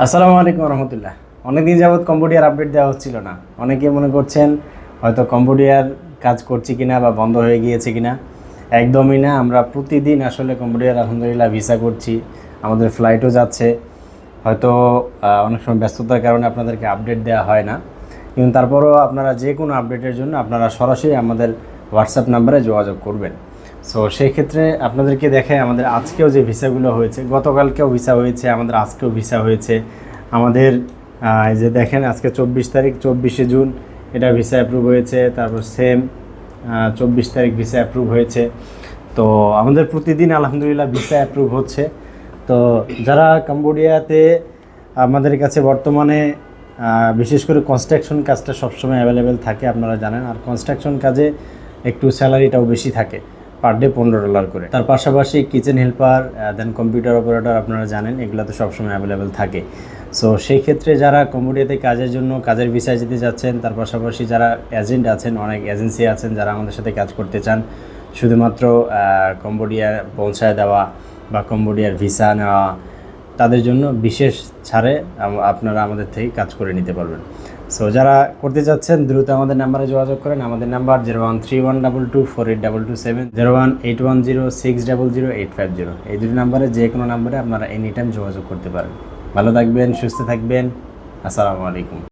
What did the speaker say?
আসসালামু আলাইকুম রহমতুল্লাহ। অনেকদিন যাবৎ কম্বোডিয়ার আপডেট দেওয়া হচ্ছিল না। অনেকে মনে করছেন হয়তো কম্বোডিয়ার কাজ করছি কিনা বা বন্ধ হয়ে গিয়েছে কিনা। একদমই না, আমরা প্রতিদিন আসলে কম্বোডিয়ার আলহামদুলিল্লাহ ভিসা করছি, আমাদের ফ্লাইটও যাচ্ছে। হয়তো অনেক সময় ব্যস্ততার কারণে আপনাদেরকে আপডেট দেওয়া হয় না, কিন্তু তারপরও আপনারা যে কোনো আপডেটের জন্য আপনারা সরাসরি আমাদের হোয়াটসঅ্যাপ নাম্বারে যোগাযোগ করবেন। সো সেই ক্ষেত্রে আপনাদেরকে দেখায় আমাদের আজকেও যে ভিসাগুলো হয়েছে, গতকালকেও ভিসা হয়েছে, আমাদের আজকেও ভিসা হয়েছে। আমাদের এই যে দেখেন আজকে 24 তারিখ, 24শে জুন এটা ভিসা অ্যাপ্রুভ হয়েছে। তারপর সেম 24 তারিখ ভিসা অ্যাপ্রুভ হয়েছে। তো আমাদের প্রতিদিন আলহামদুলিল্লাহ ভিসা অ্যাপ্রুভ হচ্ছে। তো যারা কম্বোডিয়াতে আমাদের কাছে বর্তমানে বিশেষ করে কনস্ট্রাকশন কাজটা সবসময় অ্যাভেলেবেল থাকে, আপনারা জানেন। আর কনস্ট্রাকশন কাজে একটু স্যালারিটাও বেশি থাকে, পার ডে $15 করে। তার পাশাপাশি কিচেন হেল্পার, দেন কম্পিউটার অপারেটর, আপনারা জানেন এগুলো তো সবসময় অ্যাভেলেবেল থাকে। সো সেই ক্ষেত্রে যারা কম্বোডিয়াতে কাজের জন্য কাজের ভিসায় যেতে যাচ্ছেন, তার পাশাপাশি যারা এজেন্ট আছেন, অনেক এজেন্সি আছেন যারা আমাদের সাথে কাজ করতে চান, শুধুমাত্র কম্বোডিয়ার পৌঁছায় দেওয়া বা কম্বোডিয়ার ভিসা নেওয়া, তাদের জন্য বিশেষ ছাড়ে আপনারা আমাদের থেকে কাজ করে নিতে পারবেন। সো যারা করতে চাচ্ছেন দ্রুত আমাদের নাম্বারে যোগাযোগ করেন। আমাদের নাম্বার 013122482227, 018106000850। এই দুটি নাম্বারে যে কোনো নাম্বারে আপনারা এনি টাইম যোগাযোগ করতে পারেন। ভালো থাকবেন, সুস্থ থাকবেন। আসসালামু আলাইকুম।